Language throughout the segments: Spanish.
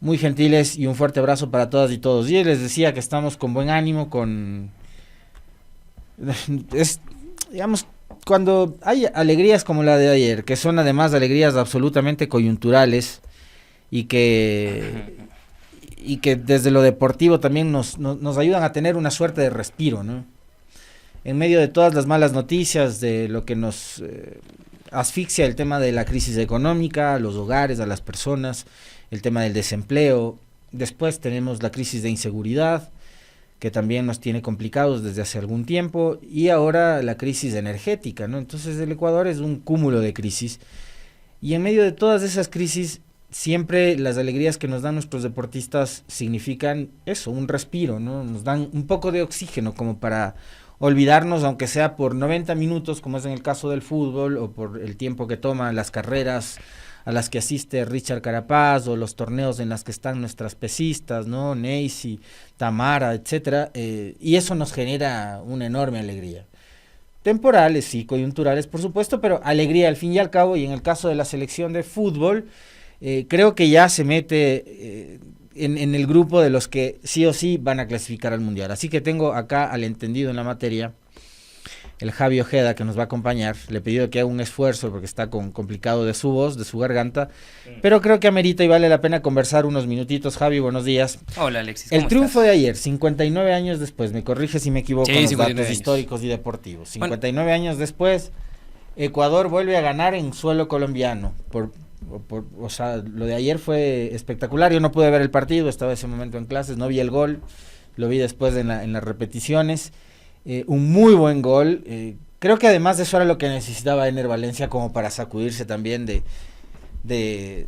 muy gentiles y un fuerte abrazo para todas y todos. Y les decía que estamos con buen ánimo, digamos, cuando hay alegrías como la de ayer, que son además alegrías absolutamente coyunturales y que desde lo deportivo también nos ayudan a tener una suerte de respiro, ¿no? En medio de todas las malas noticias, de lo que nos asfixia el tema de la crisis económica, a los hogares, a las personas, el tema del desempleo. Después tenemos la crisis de inseguridad, que también nos tiene complicados desde hace algún tiempo, y ahora la crisis energética, ¿no? Entonces el Ecuador es un cúmulo de crisis, y en medio de todas esas crisis, siempre las alegrías que nos dan nuestros deportistas significan eso, un respiro, ¿no? Nos dan un poco de oxígeno como para olvidarnos, aunque sea por 90 minutos, como es en el caso del fútbol, o por el tiempo que toman las carreras a las que asiste Richard Carapaz, o los torneos en las que están nuestras pesistas, ¿no? Neisy, Tamara, etcétera, y eso nos genera una enorme alegría. Temporales, sí, coyunturales, por supuesto, pero alegría al fin y al cabo, y en el caso de la selección de fútbol, creo que ya se mete en el grupo de los que sí o sí van a clasificar al Mundial. Así que tengo acá al entendido en la materia, el Javi Ojeda, que nos va a acompañar. Le he pedido que haga un esfuerzo porque está complicado de su voz, de su garganta, pero creo que amerita y vale la pena conversar unos minutitos. Javi, buenos días. Hola, Alexis, ¿cómo El triunfo estás? de ayer, 59 años después, me corrige si me equivoco, Sí, en los 59 datos años. históricos y deportivos. 59 años después, Ecuador vuelve a ganar en suelo colombiano. O sea, lo de ayer fue espectacular. Yo no pude ver el partido, estaba en ese momento en clases, no vi el gol, lo vi después en las repeticiones. Un muy buen gol. Creo que además de eso era lo que necesitaba Ener Valencia como para sacudirse también de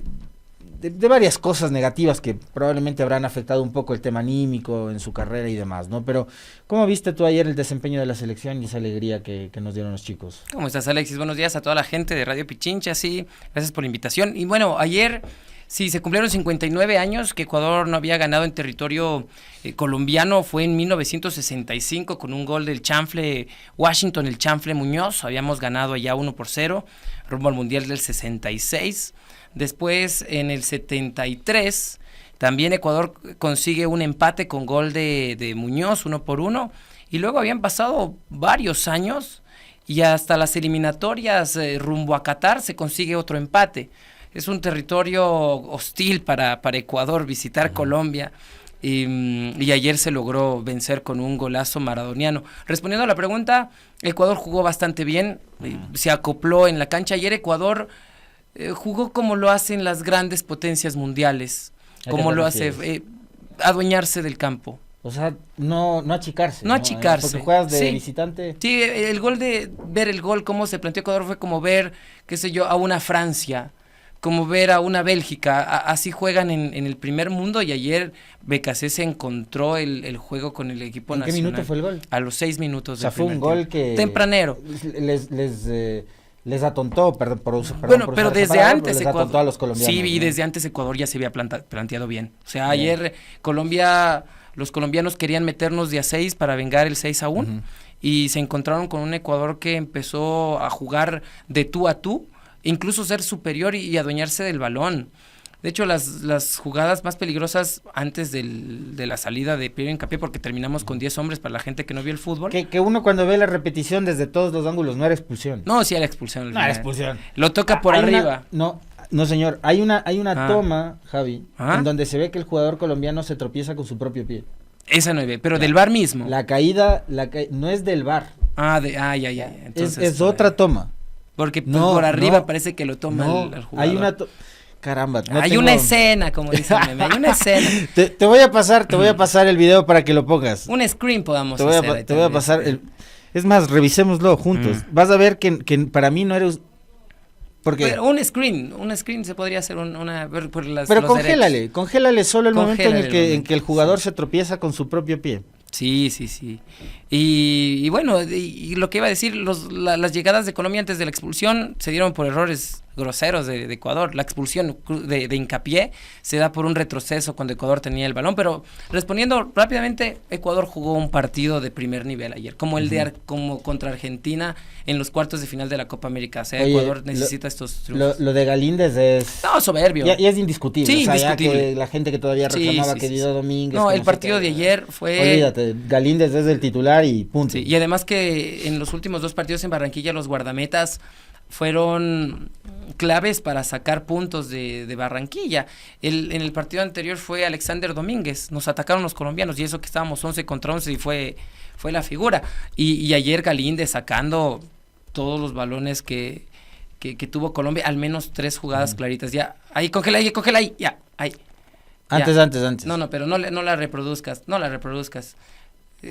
varias cosas negativas que probablemente habrán afectado un poco el tema anímico en su carrera y demás, ¿no? Pero, ¿cómo viste tú ayer el desempeño de la selección y esa alegría que nos dieron los chicos? ¿Cómo estás, Alexis? Buenos días a toda la gente de Radio Pichincha, sí, gracias por la invitación. Y bueno, ayer sí se cumplieron 59 años que Ecuador no había ganado en territorio colombiano, fue en 1965 con un gol del chanfle Washington, el chanfle Muñoz, habíamos ganado allá 1-0, rumbo al Mundial del 66. Después, en el 73, también Ecuador consigue un empate con gol de Muñoz, 1-1, y luego habían pasado varios años y hasta las eliminatorias rumbo a Qatar se consigue otro empate. Es un territorio hostil para Ecuador visitar Colombia, y ayer se logró vencer con un golazo maradoniano. Respondiendo a la pregunta, Ecuador jugó bastante bien, se acopló en la cancha. Ayer Ecuador jugó como lo hacen las grandes potencias mundiales, como lo hace adueñarse del campo. O sea, no achicarse. No achicarse. Porque juegas de sí. visitante. Sí, ver el gol, cómo se planteó Ecuador, fue como ver, qué sé yo, a una Francia, como ver a una Bélgica. Así juegan en el primer mundo, y ayer BKC se encontró el juego con el equipo nacional. ¿En qué minuto fue el gol? A los 6 minutos. O sea, fue un gol que... tempranero. Les atontó, perdón, bueno, pero desde antes les atontó a los colombianos. Sí, y desde antes Ecuador ya se había planteado bien. O sea, ayer los colombianos querían meternos de a 6 para vengar el 6-1, y se encontraron con un Ecuador que empezó a jugar de tú a tú, incluso ser superior y adueñarse del balón. De hecho, las jugadas más peligrosas antes de la salida de Piero Hincapié, porque terminamos con 10 hombres para la gente que no vio el fútbol. Que uno cuando ve la repetición desde todos los ángulos no era expulsión. No, sí era expulsión. No era expulsión. Lo toca por arriba. No, señor. Hay una toma, Javi, en donde se ve que el jugador colombiano se tropieza con su propio pie. Esa no ve, pero del VAR mismo. La caída no es del VAR. Ya. Entonces, es otra toma. Porque por arriba parece que lo toma el jugador. Hay una caramba. Hay una escena, como dice el meme, hay una escena. Te voy a pasar el video para que lo pongas. Un screen podamos hacer. Te voy a pasar es más, revisémoslo juntos. Vas a ver que para mí no eres... Pero un screen se podría hacer pero congélale solo el momento en que el jugador se tropieza con su propio pie. Sí. Y bueno, y lo que iba a decir, las llegadas de Colombia antes de la expulsión se dieron por errores groseros de Ecuador. La expulsión de Hincapié se da por un retroceso cuando Ecuador tenía el balón, pero respondiendo rápidamente, Ecuador jugó un partido de primer nivel ayer, como como contra Argentina en los cuartos de final de la Copa América. O sea, Oye, Ecuador necesita estos triunfos. Lo de Galíndez es... No, soberbio. Ya es indiscutible. Sí, o sea, indiscutible. Ya que la gente que todavía reclamaba que Dido Domínguez... No, el partido de ayer fue... Olvídate, Galíndez es el titular y punto. Sí, y además que en los últimos 2 partidos en Barranquilla los guardametas fueron claves para sacar puntos de Barranquilla. En el partido anterior fue Alexander Domínguez, nos atacaron los colombianos y eso que estábamos 11 contra 11 y fue la figura. Y ayer Galíndez sacando todos los balones que tuvo Colombia, al menos 3 jugadas claritas. Ya, ahí, congela ahí, ya, ahí. Antes. No, pero no la reproduzcas.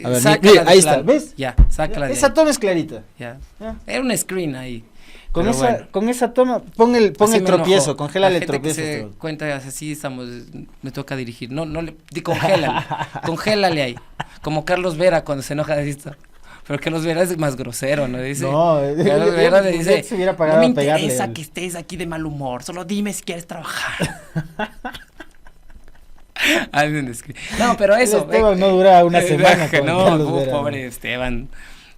A ver, mira, ahí está, ¿ves? Ya, sácala de esa ahí. toma es clarita. Ya. Era un screen ahí. Con esa toma, pon el tropiezo, enojó. congélale el tropiezo. Que se cuenta así estamos, me toca dirigir. No le congélale ahí. Como Carlos Vera cuando se enoja de esto. Pero Carlos Vera es más grosero, ¿no? Dice, Carlos Vera le dice, no me interesa que estés aquí de mal humor, solo dime si quieres trabajar. No, pero eso. Esteban no dura una semana. Pobre Esteban.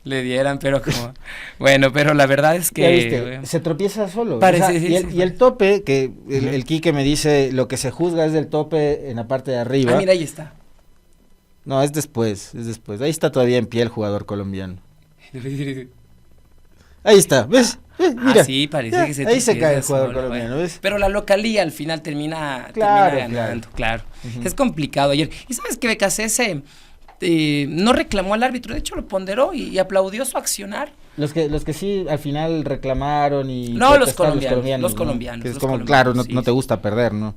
Le dieran, pero como... Bueno, pero la verdad es que... Ya viste, se tropieza solo. Parece, y el tope, que el Quique me dice, lo que se juzga es del tope en la parte de arriba. Ah, mira, ahí está. No, es después. Ahí está todavía en pie el jugador colombiano. Ahí está, ¿ves? Mira. Sí, parece que se ahí se cae el jugador colombiano, ¿ves? Pero la localía al final termina ganando, claro. Es complicado ayer. ¿Y sabes que BKCS no reclamó al árbitro? De hecho, lo ponderó y aplaudió su accionar. Los que sí al final reclamaron y... No, los colombianos. Que es como, claro, no te gusta perder, ¿no?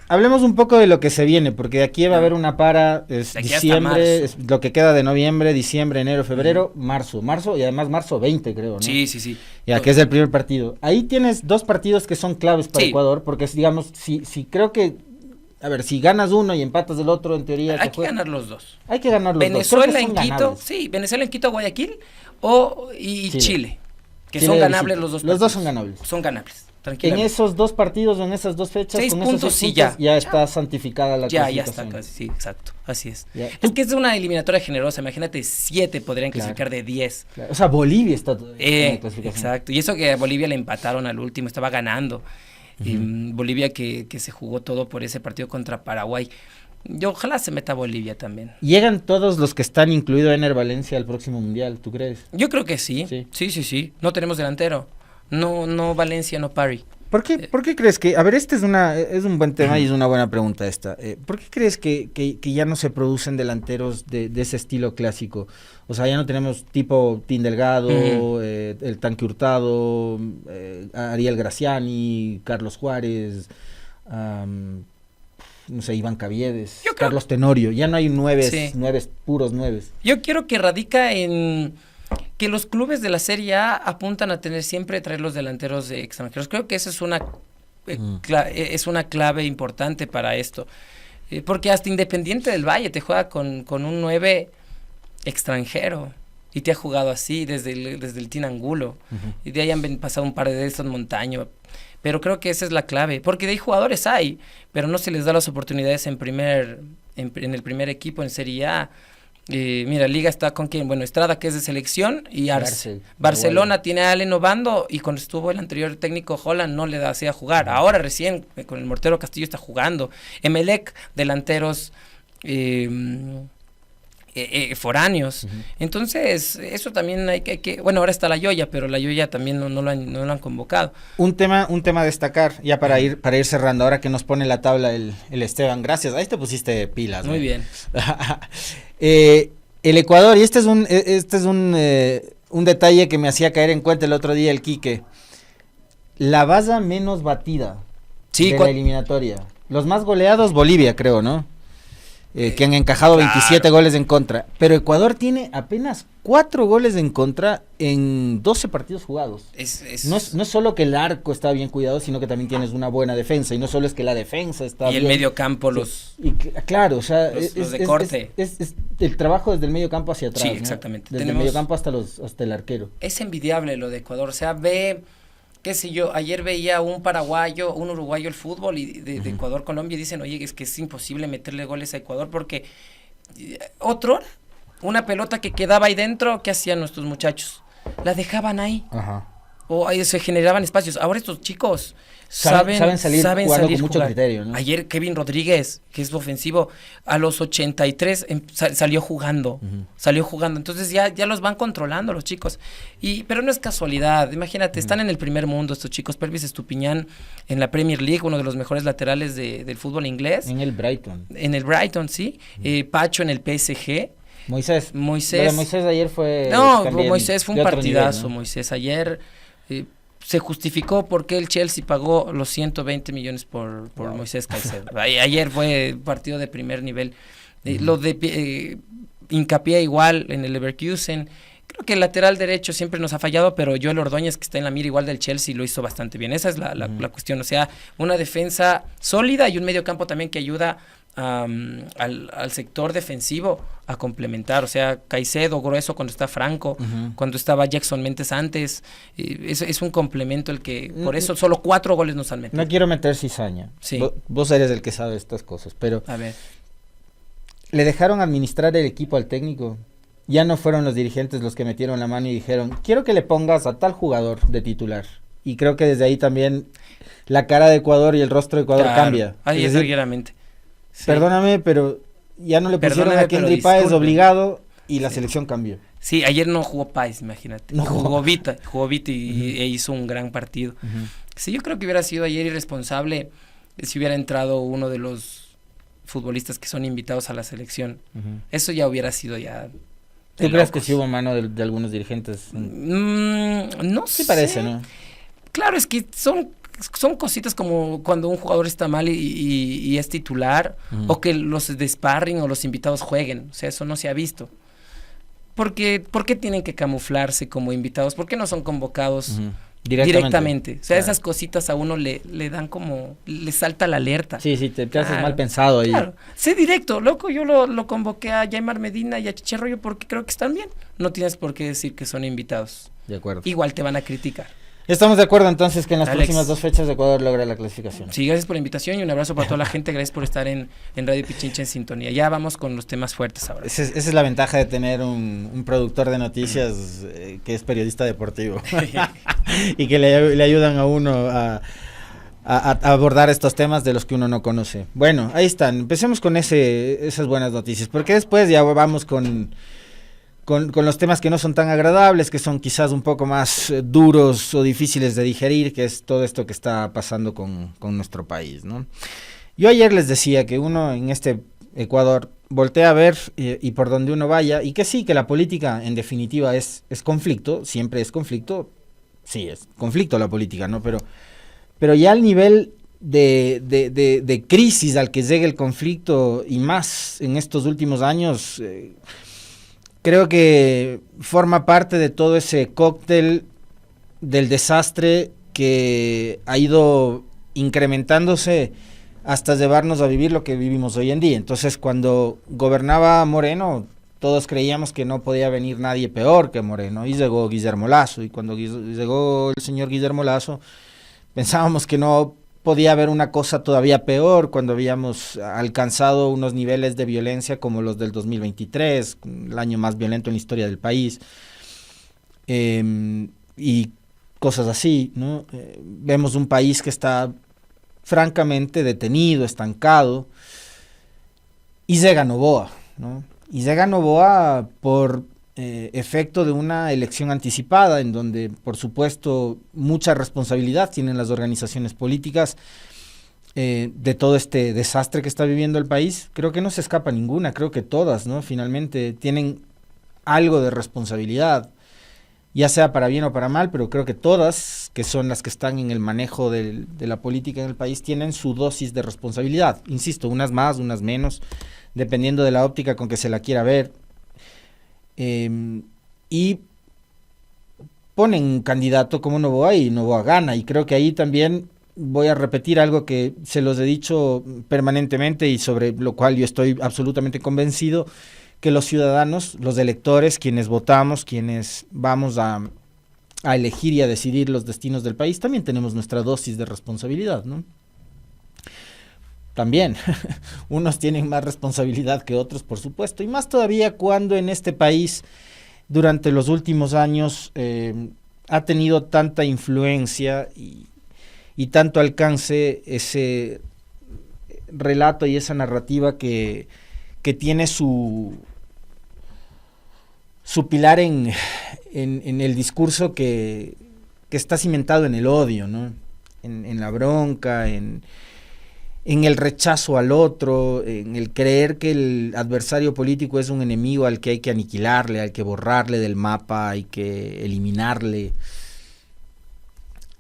Hablemos un poco de lo que se viene, porque aquí va a haber una para, es diciembre, es lo que queda de noviembre, diciembre, enero, febrero, marzo, y además marzo 20 creo, ¿no? Sí. Ya que es el primer partido. Ahí tienes 2 partidos que son claves para Ecuador, porque digamos, si creo que, a ver, si ganas uno y empatas el otro, en teoría... Hay que ganar los 2. Hay que ganar los Venezuela dos. en Quito, ganables. Venezuela en Quito, Guayaquil y Chile, que Chile son ganables los 2 partidos. Los 2 son ganables. Son ganables. En esos 2 partidos, en esas 2 fechas, 6 con puntos, esos 6 puntos, ya está santificada la clasificación. Ya está casi, sí, exacto, así es. Es que es una eliminatoria generosa, imagínate, 7 podrían clasificar de 10. Claro. O sea, Bolivia está en la clasificación. Exacto, y eso que a Bolivia le empataron al último, estaba ganando. Y Bolivia que se jugó todo por ese partido contra Paraguay. Yo ojalá se meta Bolivia también. ¿Llegan todos los que están incluido Ener Valencia al próximo mundial, tú crees? Yo creo que sí. Sí. No tenemos delantero. No Valencia, no Parry. ¿Por qué crees que, a ver, es un buen tema y es una buena pregunta esta, ¿por qué crees que ya no se producen delanteros de ese estilo clásico? O sea, ya no tenemos tipo Tim Delgado, el Tanque Hurtado, Ariel Graciani, Carlos Juárez, no sé, Iván Caviedes, Carlos Tenorio, ya no hay 9 puros 9. Yo quiero que radica en... que los clubes de la Serie A apuntan a traer los delanteros de extranjeros. Creo que esa es una clave importante para esto. Porque hasta Independiente del Valle te juega con un 9 extranjero. Y te ha jugado así desde el Tin Angulo. Y de ahí han pasado un par de estos Montaño. Pero creo que esa es la clave. Porque de ahí jugadores hay, pero no se les da las oportunidades en el primer equipo en Serie A. Mira, Liga está con quién, bueno, Estrada, que es de selección, y Arce. Barcelona tiene a Allen Obando, y cuando estuvo el anterior técnico Holland no le hacía jugar. Ahora recién con el Mortero Castillo está jugando. Emelec, delanteros foráneos. Entonces, eso también hay que bueno, ahora está la Yoya, pero la Yoya también no lo han convocado. Un tema a destacar, ya para ir cerrando, ahora que nos pone la tabla el Esteban, gracias, ahí te pusiste pilas. Muy bien. El Ecuador, y este es un detalle que me hacía caer en cuenta el otro día el Quique, la baza menos batida de la eliminatoria. Los más goleados, Bolivia, creo, ¿no? Que han encajado 27 goles en contra. Pero Ecuador tiene apenas 4 goles en contra en 12 partidos jugados. No es solo que el arco está bien cuidado, sino que también tienes una buena defensa. Y no solo es que la defensa está bien. Y el medio campo, claro, o sea, los de corte. Es el trabajo desde el medio campo hacia atrás. Sí, ¿no? exactamente. Desde el medio campo hasta el arquero. Es envidiable lo de Ecuador. O sea, ve qué sé yo, ayer veía un paraguayo, un uruguayo el fútbol y de Ecuador, Colombia, y dicen, oye, es que es imposible meterle goles a Ecuador porque una pelota que quedaba ahí dentro, ¿qué hacían nuestros muchachos? La dejaban ahí. Ajá. O ahí se generaban espacios. Ahora estos chicos saben salir jugando con mucho criterio, ¿no? Ayer Kevin Rodríguez, que es ofensivo, a los 83 salió jugando. Salió jugando. Entonces ya los van controlando los chicos. Pero no es casualidad. Imagínate, están en el primer mundo estos chicos. Pervis Estupiñán en la Premier League, uno de los mejores laterales del fútbol inglés. En el Brighton. En el Brighton, sí. Pacho en el PSG. Moisés. Lo de Moisés ayer fue... No, Moisés fue un partidazo, nivel, ¿no? Moisés. Ayer se justificó por qué el Chelsea pagó los 120 millones por Moisés Caicedo. Ayer fue partido de primer nivel. Lo de Hincapié igual en el Leverkusen. Creo que el lateral derecho siempre nos ha fallado, pero Joel Ordóñez, que está en la mira igual del Chelsea, lo hizo bastante bien. Esa es la cuestión. O sea, una defensa sólida y un medio campo también que ayuda al sector defensivo a complementar. O sea, Caicedo grueso cuando está Franco, cuando estaba Jackson Méndez antes. Es un complemento el que... Por eso solo 4 goles nos han metido. No quiero meter cizaña. Sí. Vos eres el que sabe estas cosas, pero... A ver. Le dejaron administrar el equipo al técnico. Ya no fueron los dirigentes los que metieron la mano y dijeron, quiero que le pongas a tal jugador de titular. Y creo que desde ahí también la cara de Ecuador y el rostro de Ecuador cambia. Ahí es verdaderamente. Sí. Perdóname, pero ya no le pusieron a Kendry Páez obligado y la selección cambió. Sí, ayer no jugó Páez, imagínate. No jugó Vita e hizo un gran partido. Sí, yo creo que hubiera sido ayer irresponsable si hubiera entrado uno de los futbolistas que son invitados a la selección. Eso ya hubiera sido ya... ¿Tú crees que sí hubo mano de algunos dirigentes? No sé. Sí parece, ¿no? Claro, es que son cositas como cuando un jugador está mal y es titular, o que los de sparring o los invitados jueguen. O sea, eso no se ha visto. ¿Por qué tienen que camuflarse como invitados? ¿Por qué no son convocados directamente? O sea, claro, esas cositas a uno le dan como... le salta la alerta. Sí, te haces mal pensado ahí. Claro. Sé directo, loco, yo lo convoqué a Jaimar Medina y a Chicharro porque creo que están bien. No tienes por qué decir que son invitados. De acuerdo. Igual te van a criticar. Estamos de acuerdo entonces que en las próximas 2 fechas Ecuador logra la clasificación. Sí, gracias por la invitación y un abrazo para toda la gente. Gracias por estar en Radio Pichincha en sintonía. Ya vamos con los temas fuertes ahora. Esa es la ventaja de tener un productor de noticias que es periodista deportivo y que le ayudan a uno a abordar estos temas de los que uno no conoce. Bueno, ahí están. Empecemos con esas buenas noticias, porque después ya vamos con los temas que no son tan agradables, que son quizás un poco más duros o difíciles de digerir, que es todo esto que está pasando con nuestro país, ¿no? Yo ayer les decía que uno en este Ecuador voltea a ver y por donde uno vaya, y que sí, que la política en definitiva es conflicto, siempre es conflicto, sí, es conflicto la política, ¿no? Pero ya al nivel de crisis al que llega el conflicto, y más en estos últimos años... creo que forma parte de todo ese cóctel del desastre que ha ido incrementándose hasta llevarnos a vivir lo que vivimos hoy en día. Entonces, cuando gobernaba Moreno, todos creíamos que no podía venir nadie peor que Moreno, y llegó Guillermo Lasso, y cuando llegó el señor Guillermo Lasso, pensábamos que no podía haber una cosa todavía peor, cuando habíamos alcanzado unos niveles de violencia como los del 2023, el año más violento en la historia del país, y cosas así, ¿no? Vemos un país que está francamente detenido, estancado, y llega Noboa, ¿no? Y llega Noboa por efecto de una elección anticipada, en donde, por supuesto, mucha responsabilidad tienen las organizaciones políticas de todo este desastre que está viviendo el país. Creo que no se escapa ninguna, creo que todas, ¿no? Finalmente tienen algo de responsabilidad, ya sea para bien o para mal, pero creo que todas, que son las que están en el manejo de la política en el país, tienen su dosis de responsabilidad. Insisto, unas más, unas menos, dependiendo de la óptica con que se la quiera ver. Y ponen un candidato como Noboa y Noboa gana, y creo que ahí también voy a repetir algo que se los he dicho permanentemente y sobre lo cual yo estoy absolutamente convencido, que los ciudadanos, los electores, quienes votamos, quienes vamos a a elegir y a decidir los destinos del país, también tenemos nuestra dosis de responsabilidad, ¿no? También, unos tienen más responsabilidad que otros, por supuesto, y más todavía cuando en este país, durante los últimos años, ha tenido tanta influencia y tanto alcance ese relato y esa narrativa que tiene su pilar en el discurso que está cimentado en el odio, ¿no? En la bronca, en el rechazo al otro, en el creer que el adversario político es un enemigo al que hay que aniquilarle, hay que borrarle del mapa, hay que eliminarle.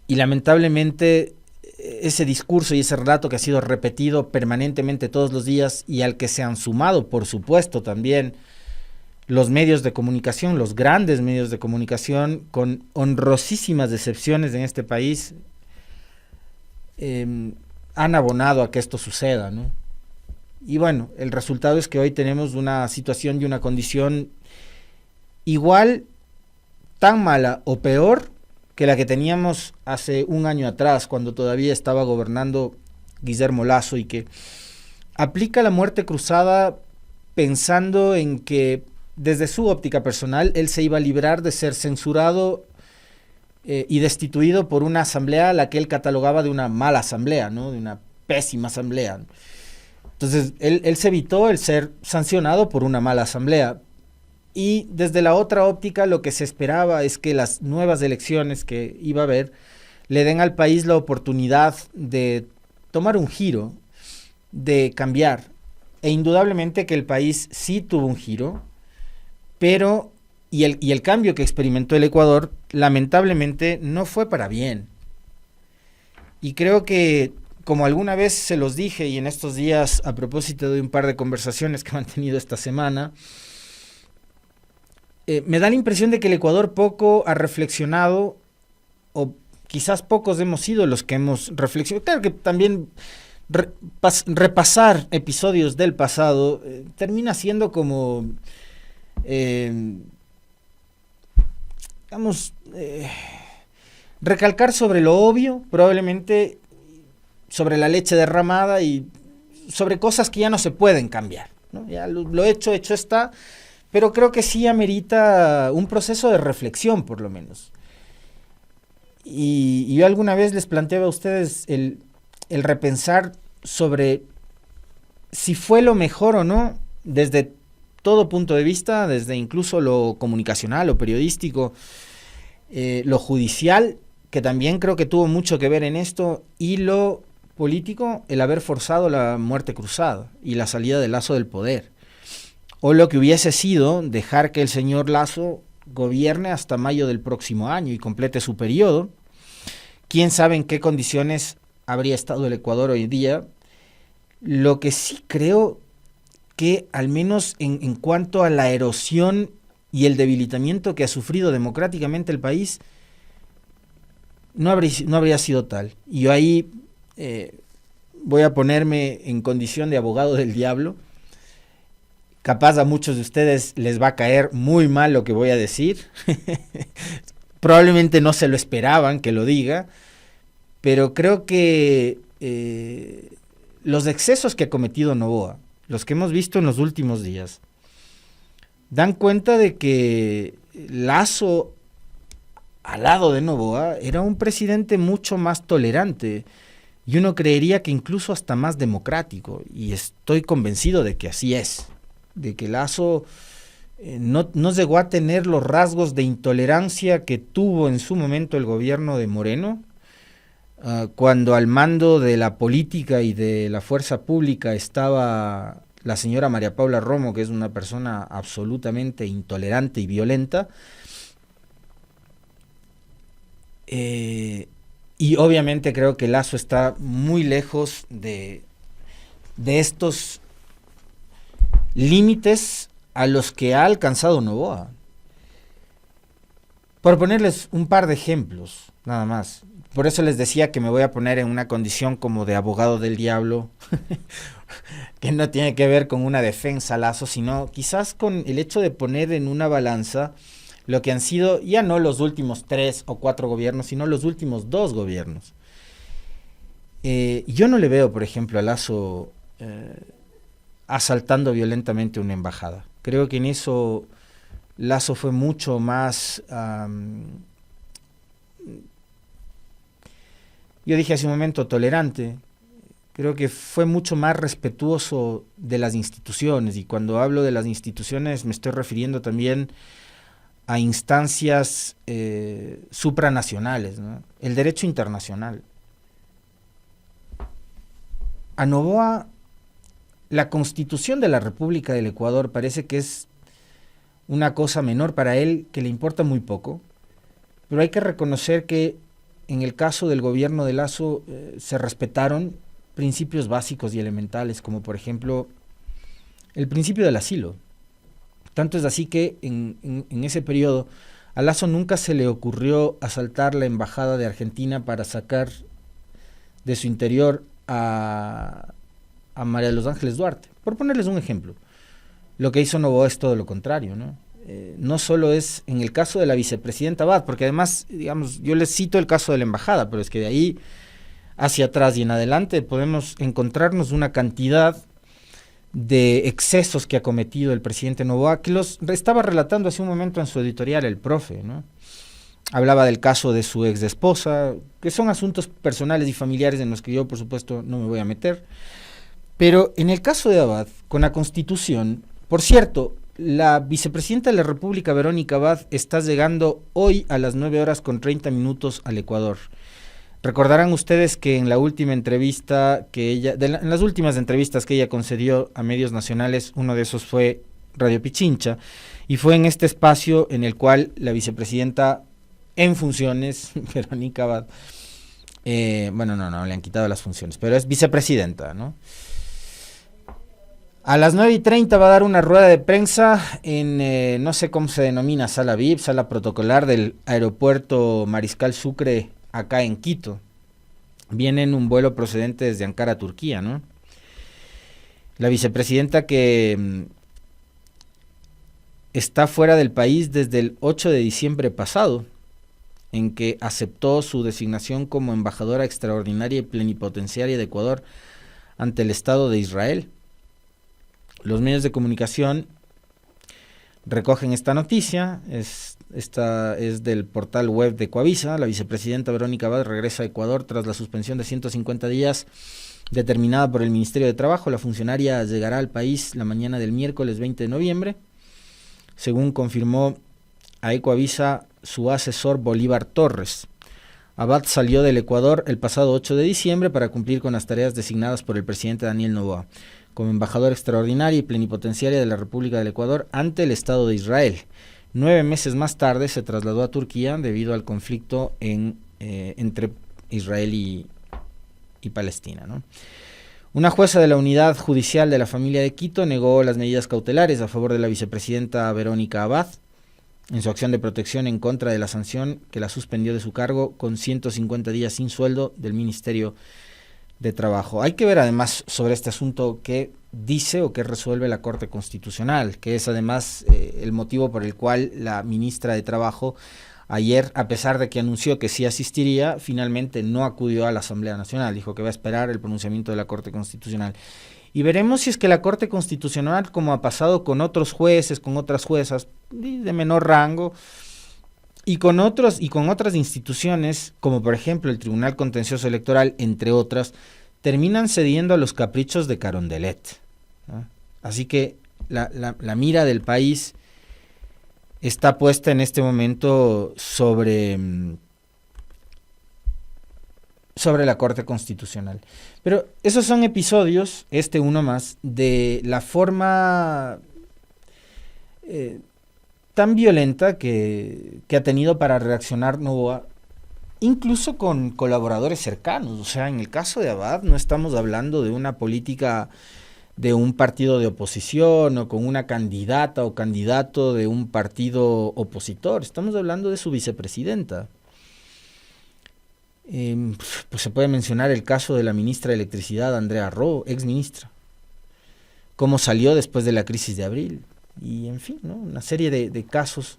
Y lamentablemente ese discurso y ese relato que ha sido repetido permanentemente todos los días y al que se han sumado, por supuesto, también los medios de comunicación, los grandes medios de comunicación, con honrosísimas decepciones en este país, han abonado a que esto suceda, ¿no? Y bueno, el resultado es que hoy tenemos una situación y una condición igual, tan mala o peor que la que teníamos hace un año atrás, cuando todavía estaba gobernando Guillermo Lasso, y que aplica la muerte cruzada pensando en que desde su óptica personal él se iba a librar de ser censurado y destituido por una asamblea a la que él catalogaba de una mala asamblea, ¿no? De una pésima asamblea. Entonces, él se evitó el ser sancionado por una mala asamblea. Y desde la otra óptica lo que se esperaba es que las nuevas elecciones que iba a haber le den al país la oportunidad de tomar un giro, de cambiar. E indudablemente que el país sí tuvo un giro, pero y el cambio que experimentó el Ecuador lamentablemente no fue para bien. Y creo que, como alguna vez se los dije, y en estos días a propósito de un par de conversaciones que he mantenido esta semana, me da la impresión de que el Ecuador poco ha reflexionado, o quizás pocos hemos sido los que hemos reflexionado. Claro que también repasar episodios del pasado termina siendo como, recalcar sobre lo obvio, probablemente sobre la leche derramada y sobre cosas que ya no se pueden cambiar, ¿no? Ya lo hecho está, pero creo que sí amerita un proceso de reflexión, por lo menos. Y yo alguna vez les planteaba a ustedes el repensar sobre si fue lo mejor o no, desde todo punto de vista, desde incluso lo comunicacional, lo periodístico, lo judicial, que también creo que tuvo mucho que ver en esto, y lo político, el haber forzado la muerte cruzada y la salida de Lasso del poder. O lo que hubiese sido dejar que el señor Lasso gobierne hasta mayo del próximo año y complete su periodo. Quién sabe en qué condiciones habría estado el Ecuador hoy día. Lo que sí creo que, al menos en cuanto a la erosión y el debilitamiento que ha sufrido democráticamente el país, no habría sido tal. Y yo ahí voy a ponerme en condición de abogado del diablo. Capaz a muchos de ustedes les va a caer muy mal lo que voy a decir. Probablemente no se lo esperaban que lo diga, pero creo que los excesos que ha cometido Noboa, los que hemos visto en los últimos días, dan cuenta de que Lasso, al lado de Noboa, era un presidente mucho más tolerante, y uno creería que incluso hasta más democrático, y estoy convencido de que así es, de que Lasso no llegó a tener los rasgos de intolerancia que tuvo en su momento el gobierno de Moreno, cuando al mando de la política y de la fuerza pública estaba la señora María Paula Romo, que es una persona absolutamente intolerante y violenta. Y obviamente creo que Lasso está muy lejos de estos límites a los que ha alcanzado Noboa. Por ponerles un par de ejemplos, nada más. Por eso les decía que me voy a poner en una condición como de abogado del diablo, que no tiene que ver con una defensa a Lasso, sino quizás con el hecho de poner en una balanza lo que han sido ya no los últimos 3 o 4 gobiernos, sino los últimos 2 gobiernos. Yo no le veo, por ejemplo, a Lasso asaltando violentamente una embajada. Creo que en eso Lasso fue mucho más, yo dije hace un momento, tolerante. Creo que fue mucho más respetuoso de las instituciones, y cuando hablo de las instituciones me estoy refiriendo también a instancias supranacionales, ¿no? El derecho internacional. A Noboa, la Constitución de la República del Ecuador parece que es una cosa menor para él, que le importa muy poco, pero hay que reconocer que en el caso del gobierno de Lasso se respetaron principios básicos y elementales, como por ejemplo el principio del asilo. Tanto es así que en ese periodo a Lasso nunca se le ocurrió asaltar la embajada de Argentina para sacar de su interior a María de los Ángeles Duarte, por ponerles un ejemplo. Lo que hizo Noboa es todo lo contrario, ¿no? No solo es en el caso de la vicepresidenta Abad, porque además, digamos, yo les cito el caso de la embajada, pero es que de ahí hacia atrás y en adelante podemos encontrarnos una cantidad de excesos que ha cometido el presidente Noboa, que los estaba relatando hace un momento en su editorial El Profe, ¿no? Hablaba del caso de su ex esposa, que son asuntos personales y familiares en los que yo, por supuesto, no me voy a meter. Pero en el caso de Abad, con la Constitución, por cierto, la vicepresidenta de la República, Verónica Abad, está llegando hoy a las 9:30 al Ecuador. Recordarán ustedes que en la última entrevista que ella, en las últimas entrevistas que ella concedió a medios nacionales, uno de esos fue Radio Pichincha, y fue en este espacio en el cual la vicepresidenta en funciones, Verónica Abad, no le han quitado las funciones, pero es vicepresidenta, ¿no? A las 9:30 va a dar una rueda de prensa en, no sé cómo se denomina, sala VIP, sala protocolar del aeropuerto Mariscal Sucre, acá en Quito. Viene en un vuelo procedente desde Ankara, Turquía, ¿no? La vicepresidenta que está fuera del país desde el 8 de diciembre pasado, en que aceptó su designación como embajadora extraordinaria y plenipotenciaria de Ecuador ante el Estado de Israel. Los medios de comunicación recogen esta noticia, esta es del portal web de Coavisa. La vicepresidenta Verónica Abad regresa a Ecuador tras la suspensión de 150 días determinada por el Ministerio de Trabajo. La funcionaria llegará al país la mañana del miércoles 20 de noviembre, según confirmó a Ecoavisa su asesor Bolívar Torres. Abad salió del Ecuador el pasado 8 de diciembre para cumplir con las tareas designadas por el presidente Daniel Noboa como embajadora extraordinaria y plenipotenciaria de la República del Ecuador ante el Estado de Israel. 9 meses más tarde se trasladó a Turquía debido al conflicto entre Israel y Palestina, ¿no? Una jueza de la Unidad Judicial de la Familia de Quito negó las medidas cautelares a favor de la vicepresidenta Verónica Abad en su acción de protección en contra de la sanción que la suspendió de su cargo con 150 días sin sueldo del Ministerio de Trabajo. Hay que ver además sobre este asunto qué dice o qué resuelve la Corte Constitucional, que es además el motivo por el cual la ministra de Trabajo ayer, a pesar de que anunció que sí asistiría, finalmente no acudió a la Asamblea Nacional. Dijo que va a esperar el pronunciamiento de la Corte Constitucional. Y veremos si es que la Corte Constitucional, como ha pasado con otros jueces, con otras juezas de menor rango, y con otras instituciones, como por ejemplo el Tribunal Contencioso Electoral, entre otras, terminan cediendo a los caprichos de Carondelet, ¿no? Así que la mira del país está puesta en este momento sobre la Corte Constitucional. Pero esos son episodios, uno más, de la forma tan violenta que ha tenido para reaccionar Noboa, incluso con colaboradores cercanos. O sea, en el caso de Abad no estamos hablando de una política de un partido de oposición o con una candidata o candidato de un partido opositor. Estamos hablando de su vicepresidenta. Pues se puede mencionar el caso de la ministra de Electricidad, Andrea Ro, ex ministra, cómo salió después de la crisis de abril, y en fin, ¿no? Una serie de casos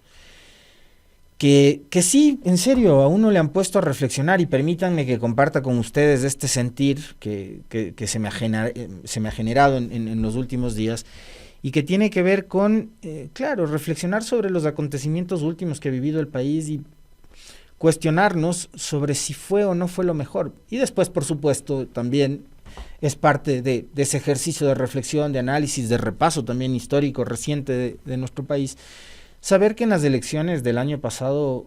que sí, en serio, a uno le han puesto a reflexionar, y permítanme que comparta con ustedes este sentir que se me ha generado en los últimos días, y que tiene que ver con, claro, reflexionar sobre los acontecimientos últimos que ha vivido el país y cuestionarnos sobre si fue o no fue lo mejor. Y después, por supuesto, también es parte de ese ejercicio de reflexión, de análisis, de repaso también histórico reciente de nuestro país, saber que en las elecciones del año pasado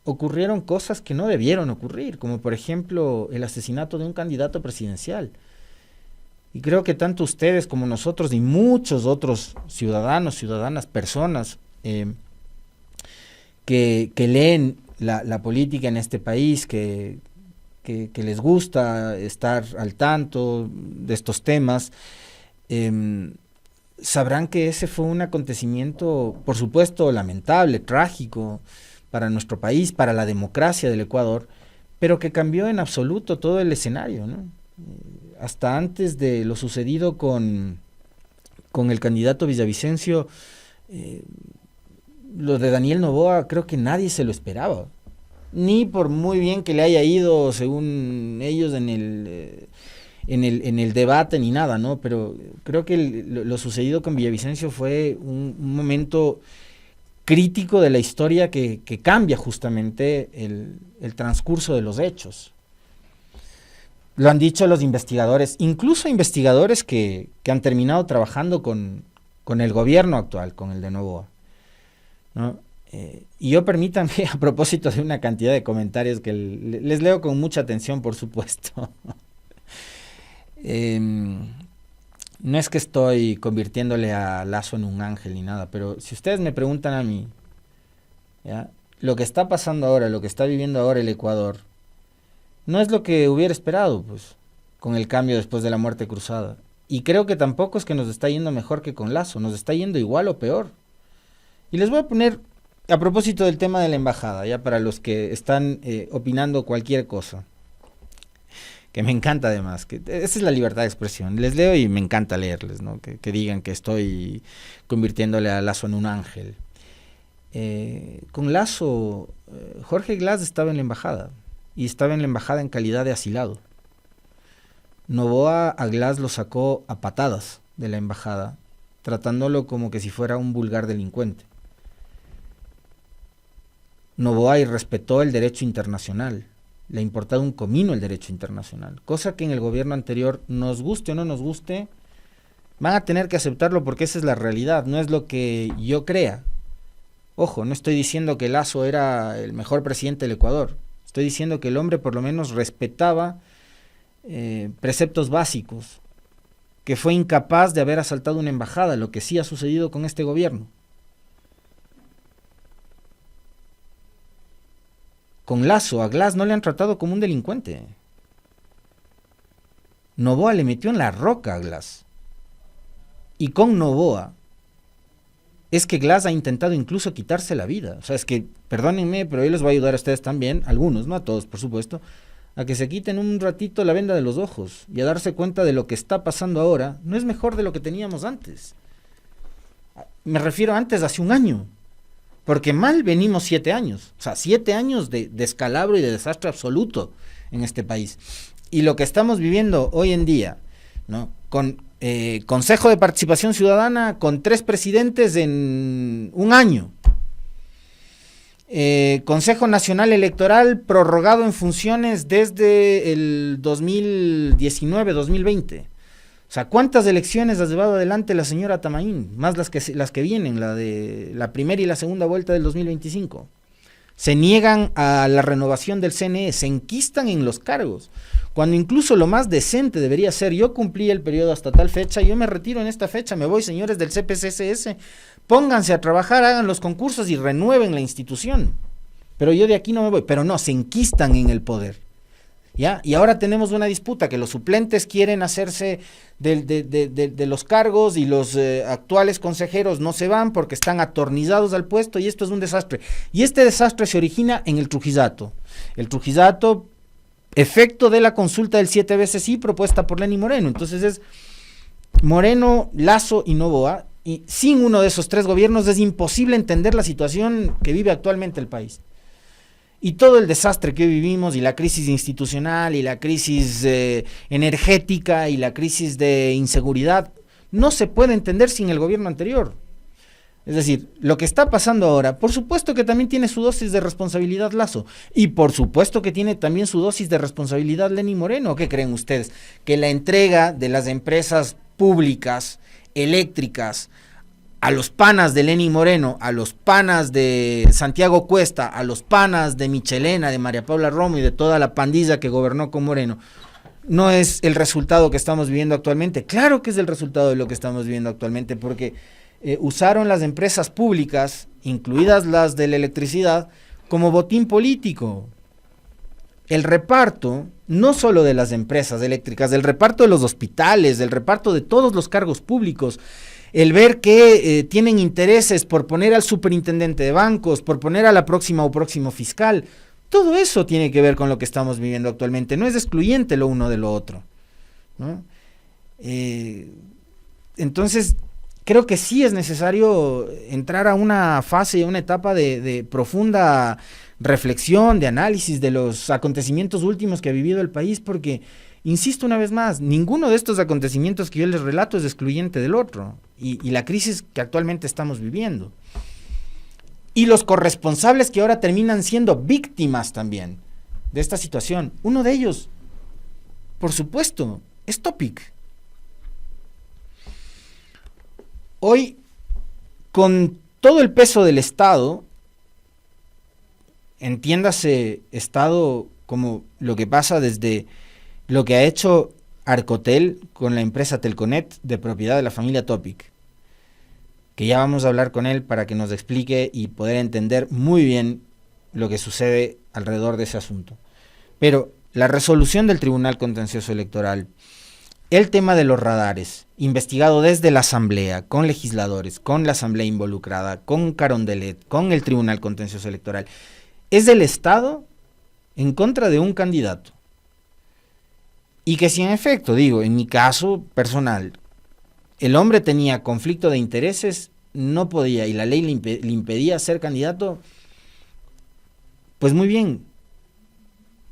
ocurrieron cosas que no debieron ocurrir, como por ejemplo el asesinato de un candidato presidencial. Y creo que tanto ustedes como nosotros y muchos otros ciudadanos, ciudadanas, personas que leen la política en este país, que les gusta estar al tanto de estos temas, sabrán que ese fue un acontecimiento, por supuesto, lamentable, trágico para nuestro país, para la democracia del Ecuador, pero que cambió en absoluto todo el escenario, ¿no? Hasta antes de lo sucedido con el candidato Villavicencio, lo de Daniel Noboa creo que nadie se lo esperaba, ni por muy bien que le haya ido, según ellos, en el debate ni nada, ¿no? Pero creo que lo sucedido con Villavicencio fue un momento crítico de la historia que cambia justamente el transcurso de los hechos. Lo han dicho los investigadores, incluso investigadores que han terminado trabajando con el gobierno actual, con el de Noboa, ¿no? Y yo, permítanme, a propósito de una cantidad de comentarios que les leo con mucha atención, por supuesto. No es que estoy convirtiéndole a Lasso en un ángel ni nada, pero si ustedes me preguntan a mí, ¿ya?, lo que está pasando ahora, lo que está viviendo ahora el Ecuador, no es lo que hubiera esperado, pues, con el cambio después de la muerte cruzada. Y creo que tampoco es que nos está yendo mejor que con Lasso, nos está yendo igual o peor. Y les voy a poner, a propósito del tema de la embajada, ya para los que están opinando cualquier cosa, que me encanta además, que esa es la libertad de expresión. Les leo y me encanta leerles, ¿no? Que digan que estoy convirtiéndole a Lasso en un ángel. Con Lasso, Jorge Glass estaba en la embajada, y estaba en la embajada en calidad de asilado. Noboa a Glass lo sacó a patadas de la embajada, tratándolo como que si fuera un vulgar delincuente. Noboa irrespetó el derecho internacional, le ha importado un comino el derecho internacional, cosa que en el gobierno anterior, nos guste o no nos guste, van a tener que aceptarlo porque esa es la realidad, no es lo que yo crea. Ojo, no estoy diciendo que Lasso era el mejor presidente del Ecuador, estoy diciendo que el hombre por lo menos respetaba preceptos básicos, que fue incapaz de haber asaltado una embajada, lo que sí ha sucedido con este gobierno. Con Lasso, a Glass no le han tratado como un delincuente. Noboa le metió en la roca a Glass. Y con Noboa es que Glass ha intentado incluso quitarse la vida. O sea, es que, perdónenme, pero yo les voy a ayudar a ustedes también, algunos, no a todos, por supuesto, a que se quiten un ratito la venda de los ojos y a darse cuenta de lo que está pasando ahora. No es mejor de lo que teníamos antes. Me refiero antes, hace un año. Porque mal venimos 7 años, o sea, 7 años de descalabro y de desastre absoluto en este país. Y lo que estamos viviendo hoy en día, ¿no?, con Consejo de Participación Ciudadana, con 3 presidentes en un año, Consejo Nacional Electoral prorrogado en funciones desde el 2019-2020. O sea, ¿cuántas elecciones ha llevado adelante la señora Tamaín? Más las que vienen, la de la primera y la segunda vuelta del 2025. Se niegan a la renovación del CNE, se enquistan en los cargos, cuando incluso lo más decente debería ser: yo cumplí el periodo hasta tal fecha, yo me retiro en esta fecha, me voy, señores del CPCSS, pónganse a trabajar, hagan los concursos y renueven la institución. Pero yo de aquí no me voy. Pero no, se enquistan en el poder. ¿Ya? Y ahora tenemos una disputa que los suplentes quieren hacerse de los cargos y los actuales consejeros no se van porque están atornillados al puesto, y esto es un desastre. Y este desastre se origina en el Trujillato. El Trujillato, efecto de la consulta del 7 veces sí propuesta por Lenín Moreno. Entonces es Moreno, Lasso y Noboa, y sin uno de esos 3 gobiernos es imposible entender la situación que vive actualmente el país. y todo el desastre que hoy vivimos, y la crisis institucional, y la crisis energética, y la crisis de inseguridad, no se puede entender sin el gobierno anterior. Es decir, lo que está pasando ahora, por supuesto que también tiene su dosis de responsabilidad Lasso, y por supuesto que tiene también su dosis de responsabilidad Lenín Moreno. ¿Qué creen ustedes? Que la entrega de las empresas públicas, eléctricas, a los panas de Lenín Moreno, a los panas de Santiago Cuesta, a los panas de Michelena, de María Paula Romo y de toda la pandilla que gobernó con Moreno, no es el resultado que estamos viviendo actualmente? Claro que es el resultado de lo que estamos viviendo actualmente, porque usaron las empresas públicas, incluidas las de la electricidad, como botín político. El reparto, no solo de las empresas eléctricas, del reparto de los hospitales, del reparto de todos los cargos públicos, el ver que tienen intereses por poner al superintendente de bancos, por poner a la próxima o próximo fiscal, todo eso tiene que ver con lo que estamos viviendo actualmente. No es excluyente lo uno de lo otro, ¿no? Entonces, creo que sí es necesario entrar a una fase, a una etapa de profunda reflexión, de análisis de los acontecimientos últimos que ha vivido el país, porque, insisto una vez más, ninguno de estos acontecimientos que yo les relato es excluyente del otro, y la crisis que actualmente estamos viviendo. Y los corresponsables que ahora terminan siendo víctimas también de esta situación, uno de ellos, por supuesto, es Topic. Hoy, con todo el peso del Estado, entiéndase Estado como lo que pasa desde lo que ha hecho Arcotel con la empresa Telconet de propiedad de la familia Topic, que ya vamos a hablar con él para que nos explique y poder entender muy bien lo que sucede alrededor de ese asunto. Pero la resolución del Tribunal Contencioso Electoral, el tema de los radares, investigado desde la Asamblea, con legisladores, con la Asamblea involucrada, con Carondelet, con el Tribunal Contencioso Electoral, es del Estado en contra de un candidato. Y que si en efecto, digo, en mi caso personal, el hombre tenía conflicto de intereses, no podía, y la ley le impedía ser candidato, pues muy bien,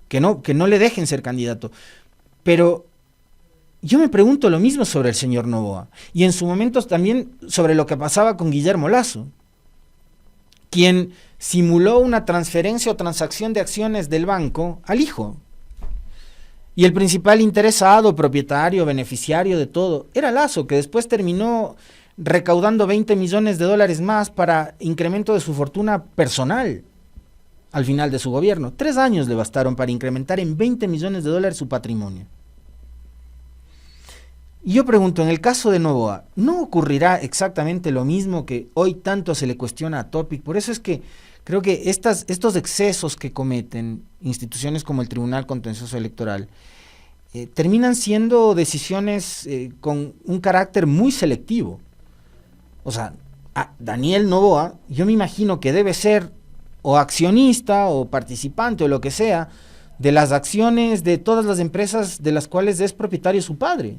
que no le dejen ser candidato. Pero yo me pregunto lo mismo sobre el señor Noboa, y en su momento también sobre lo que pasaba con Guillermo Lasso, quien simuló una transferencia o transacción de acciones del banco al hijo. Y el principal interesado, propietario, beneficiario de todo, era Lasso, que después terminó recaudando $20 millones más para incremento de su fortuna personal al final de su gobierno. 3 años le bastaron para incrementar en $20 millones su patrimonio. Y yo pregunto, en el caso de Noboa, ¿no ocurrirá exactamente lo mismo que hoy tanto se le cuestiona a Topic? Por eso es que creo que estos excesos que cometen instituciones como el Tribunal Contencioso Electoral terminan siendo decisiones con un carácter muy selectivo. O sea, Daniel Noboa, yo me imagino que debe ser o accionista o participante o lo que sea de las acciones de todas las empresas de las cuales es propietario su padre.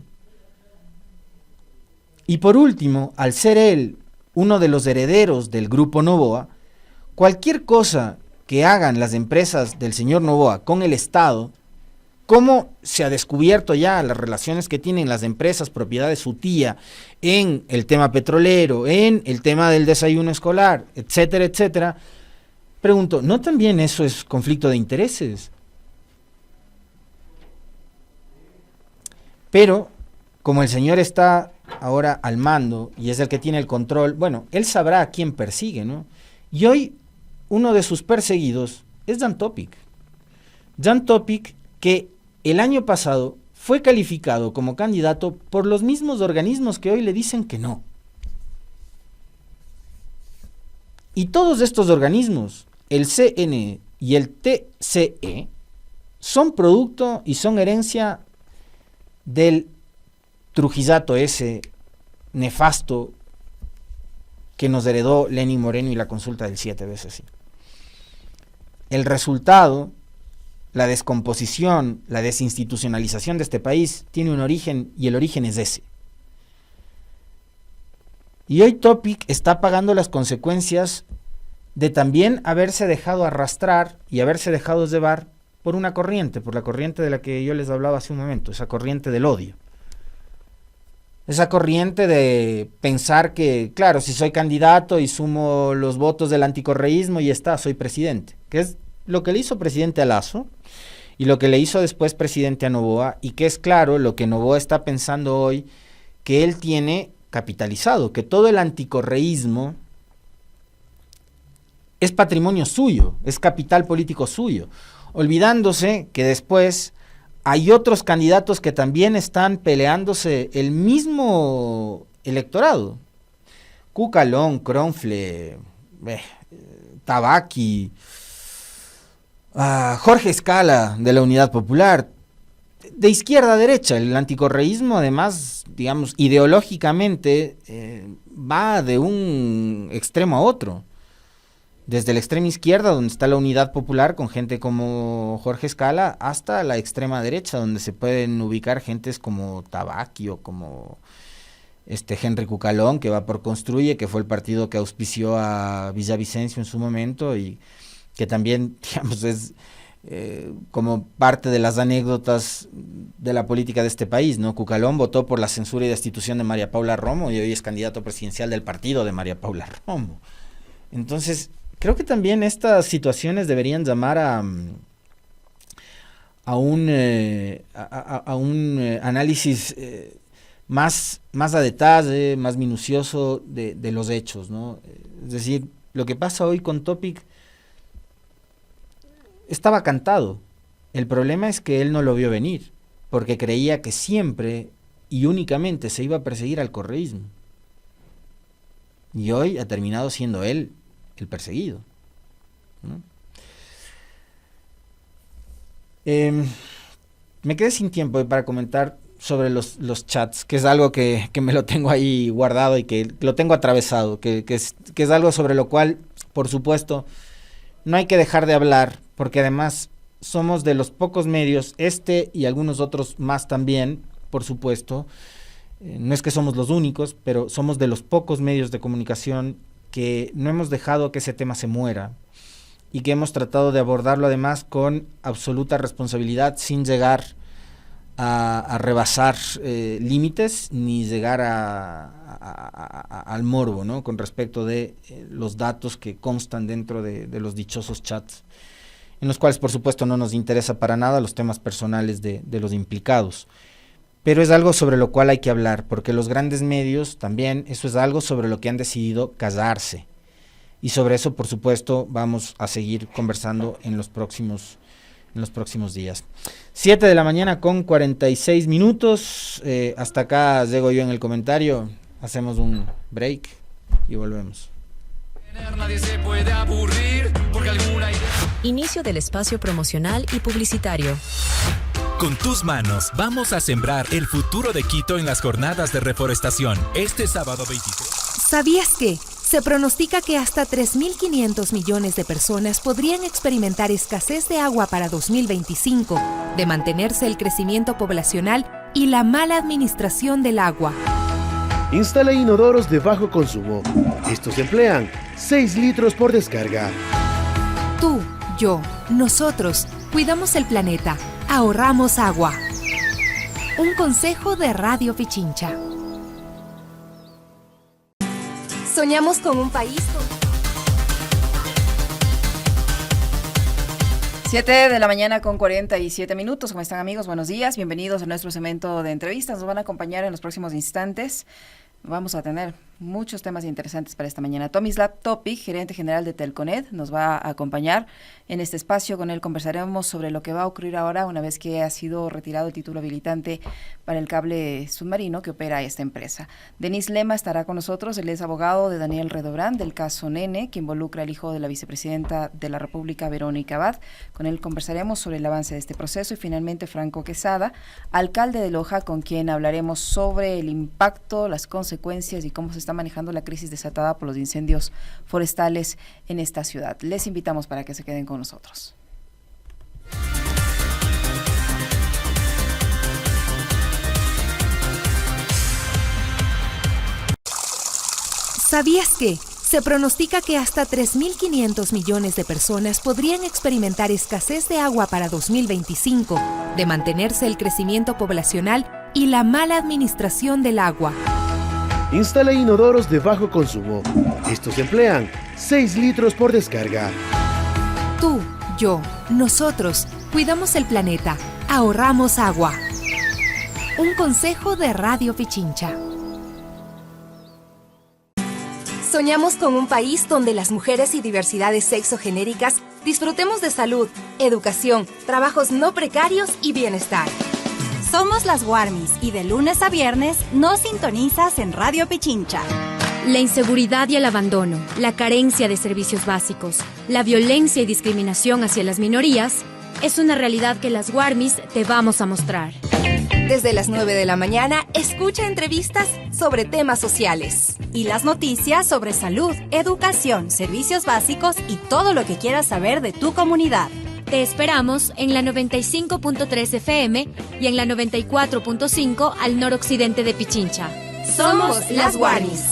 Y por último, al ser él uno de los herederos del grupo Noboa, cualquier cosa que hagan las empresas del señor Noboa con el Estado, como se ha descubierto ya las relaciones que tienen las empresas propiedad de su tía en el tema petrolero, en el tema del desayuno escolar, etcétera, etcétera, pregunto, ¿no también eso es conflicto de intereses? Pero, como el señor está ahora al mando y es el que tiene el control, bueno, él sabrá a quién persigue, ¿no? Y hoy uno de sus perseguidos es Jan Topic. Jan Topic, que el año pasado fue calificado como candidato por los mismos organismos que hoy le dicen que no. Y todos estos organismos, el CNE y el TCE, son producto y son herencia del trujillato ese nefasto que nos heredó Lenín Moreno y la consulta del 7 veces sí. El resultado, la descomposición, la desinstitucionalización de este país tiene un origen, y el origen es ese. Y hoy Topic está pagando las consecuencias de también haberse dejado arrastrar y haberse dejado llevar por una corriente, por la corriente de la que yo les hablaba hace un momento, esa corriente del odio. Esa corriente de pensar que, claro, si soy candidato y sumo los votos del anticorreísmo y está, soy presidente. Que es lo que le hizo presidente a Lasso y lo que le hizo después presidente a Noboa, y que es claro lo que Noboa está pensando hoy, que él tiene capitalizado, que todo el anticorreísmo es patrimonio suyo, es capital político suyo, olvidándose que después hay otros candidatos que también están peleándose el mismo electorado. Cucalón, Cronfle, Tabaqui, Jorge Escala de la Unidad Popular, de izquierda a derecha. El anticorreísmo, además, digamos, ideológicamente va de un extremo a otro. Desde la extrema izquierda, donde está la Unidad Popular, con gente como Jorge Escala, hasta la extrema derecha, donde se pueden ubicar gentes como Tabaqui o como Henry Cucalón, que va por Construye, que fue el partido que auspició a Villavicencio en su momento, y que también, digamos, es como parte de las anécdotas de la política de este país, ¿no? Cucalón votó por la censura y destitución de María Paula Romo, y hoy es candidato presidencial del partido de María Paula Romo. Entonces, creo que también estas situaciones deberían llamar a un análisis más a detalle, más minucioso de los hechos, ¿no? Es decir, lo que pasa hoy con Topic estaba cantado. El problema es que él no lo vio venir, porque creía que siempre y únicamente se iba a perseguir al correísmo. Y hoy ha terminado siendo él el perseguido, ¿no? Me quedé sin tiempo para comentar sobre los chats, que es algo que me lo tengo ahí guardado y que lo tengo atravesado, que es algo sobre lo cual, por supuesto, no hay que dejar de hablar, porque además somos de los pocos medios, y algunos otros más también, por supuesto, no es que somos los únicos, pero somos de los pocos medios de comunicación que no hemos dejado que ese tema se muera y que hemos tratado de abordarlo además con absoluta responsabilidad, sin llegar a rebasar límites ni llegar al morbo, ¿no? Con respecto de los datos que constan dentro de los dichosos chats, en los cuales por supuesto no nos interesa para nada los temas personales de los implicados. Pero es algo sobre lo cual hay que hablar, porque los grandes medios también, eso es algo sobre lo que han decidido callarse. Y sobre eso, por supuesto, vamos a seguir conversando en los próximos días. 7 de la mañana con 46 minutos. Hasta acá llego yo en el comentario. Hacemos un break y volvemos. Nadie se puede aburrir porque alguna idea... Inicio del espacio promocional y publicitario. Con tus manos vamos a sembrar el futuro de Quito en las jornadas de reforestación este sábado 23. ¿Sabías que se pronostica que hasta 3.500 millones de personas podrían experimentar escasez de agua para 2025, de mantenerse el crecimiento poblacional y la mala administración del agua? Instala inodoros de bajo consumo. Estos emplean 6 litros por descarga. Tú, yo, nosotros, cuidamos el planeta. Ahorramos agua. Un consejo de Radio Pichincha. Soñamos con un país con... 7 de la mañana con 47 minutos. ¿Cómo están, amigos? Buenos días. Bienvenidos a nuestro segmento de entrevistas. Nos van a acompañar en los próximos instantes. Vamos a tener muchos temas interesantes para esta mañana. Tomislav Topic, gerente general de Telconet, nos va a acompañar en este espacio. Con él conversaremos sobre lo que va a ocurrir ahora una vez que ha sido retirado el título habilitante para el cable submarino que opera esta empresa. Denis Lema estará con nosotros. Él es abogado de Daniel Redobrán del caso Nene, que involucra al hijo de la vicepresidenta de la República, Verónica Abad. Con él conversaremos sobre el avance de este proceso. Y finalmente Franco Quesada, alcalde de Loja, con quien hablaremos sobre el impacto, las consecuencias y cómo se está manejando la crisis desatada por los incendios forestales en esta ciudad. Les invitamos para que se queden con nosotros. ¿Sabías que Se pronostica que hasta 3.500 millones de personas podrían experimentar escasez de agua para 2025, de mantenerse el crecimiento poblacional y la mala administración del agua. Instala inodoros de bajo consumo. Estos emplean 6 litros por descarga. Tú, yo, nosotros, cuidamos el planeta, ahorramos agua. Un consejo de Radio Pichincha. Soñamos con un país donde las mujeres y diversidades sexogenéricas disfrutemos de salud, educación, trabajos no precarios y bienestar. Somos las Warmis y de lunes a viernes nos sintonizas en Radio Pichincha. La inseguridad y el abandono, la carencia de servicios básicos, la violencia y discriminación hacia las minorías es una realidad que las Warmis te vamos a mostrar. Desde las 9 de la mañana, escucha entrevistas sobre temas sociales. Y las noticias sobre salud, educación, servicios básicos y todo lo que quieras saber de tu comunidad. Te esperamos en la 95.3 FM y en la 94.5 al noroccidente de Pichincha. Somos las Warmis.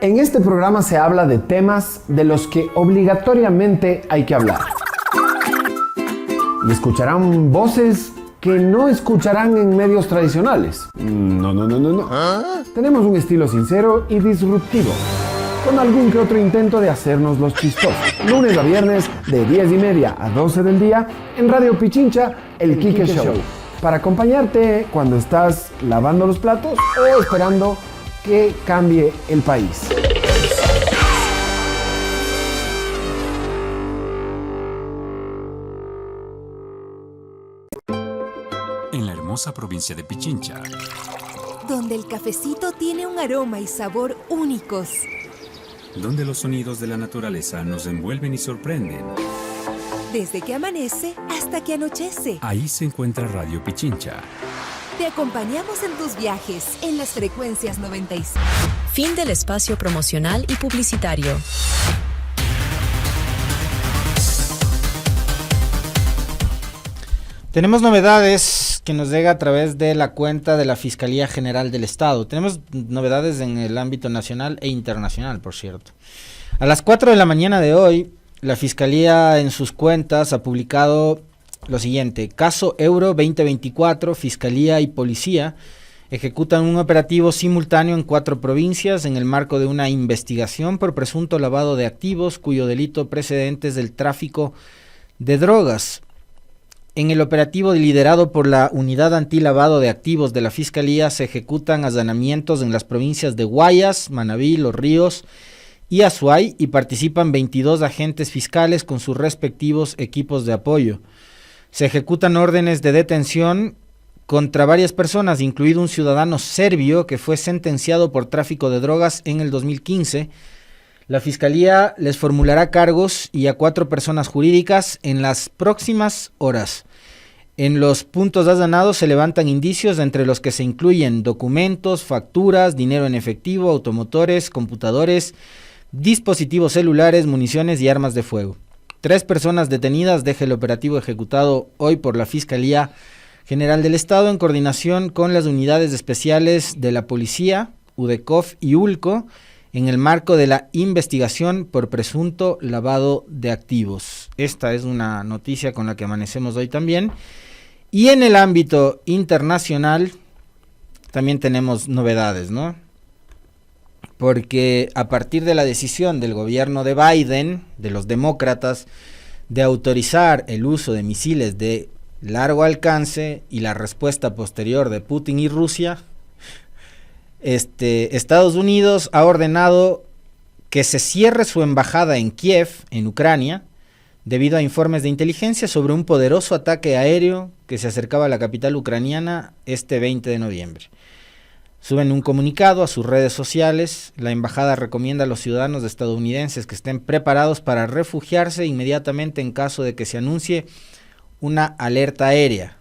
En este programa se habla de temas de los que obligatoriamente hay que hablar. Y escucharán voces que no escucharán en medios tradicionales. No. Tenemos un estilo sincero y disruptivo, con algún que otro intento de hacernos los chistosos. Lunes a viernes de 10:30 a 12 del día en Radio Pichincha, el Quique Show. Para acompañarte cuando estás lavando los platos o esperando que cambie el país. En la hermosa provincia de Pichincha, Donde el cafecito tiene un aroma y sabor únicos. donde los sonidos de la naturaleza nos envuelven y sorprenden. Desde que amanece hasta que anochece. Ahí se encuentra Radio Pichincha. Te acompañamos en tus viajes en las frecuencias 96. Fin del espacio promocional y publicitario. Tenemos novedades que nos llega a través de la cuenta de la Fiscalía General del Estado. Tenemos novedades en el ámbito nacional e internacional, por cierto. A las 4 de la mañana de hoy, la Fiscalía en sus cuentas ha publicado lo siguiente: caso Euro 2024, Fiscalía y Policía ejecutan un operativo simultáneo en 4 provincias en el marco de una investigación por presunto lavado de activos cuyo delito precedente es del tráfico de drogas. En el operativo liderado por la Unidad Antilavado de Activos de la Fiscalía se ejecutan allanamientos en las provincias de Guayas, Manabí, Los Ríos y Azuay y participan 22 agentes fiscales con sus respectivos equipos de apoyo. Se ejecutan órdenes de detención contra varias personas, incluido un ciudadano serbio que fue sentenciado por tráfico de drogas en el 2015. La Fiscalía les formulará cargos y a 4 personas jurídicas en las próximas horas. En los puntos allanados se levantan indicios entre los que se incluyen documentos, facturas, dinero en efectivo, automotores, computadores, dispositivos celulares, municiones y armas de fuego. 3 personas detenidas deja el operativo ejecutado hoy por la Fiscalía General del Estado en coordinación con las unidades especiales de la Policía, UDECOF y ULCO, en el marco de la investigación por presunto lavado de activos. Esta es una noticia con la que amanecemos hoy también. Y en el ámbito internacional también tenemos novedades, ¿no? Porque a partir de la decisión del gobierno de Biden, de los demócratas, de autorizar el uso de misiles de largo alcance y la respuesta posterior de Putin y Rusia, Estados Unidos ha ordenado que se cierre su embajada en Kiev, en Ucrania, debido a informes de inteligencia sobre un poderoso ataque aéreo que se acercaba a la capital ucraniana este 20 de noviembre. Suben un comunicado a sus redes sociales. La embajada recomienda a los ciudadanos estadounidenses que estén preparados para refugiarse inmediatamente en caso de que se anuncie una alerta aérea.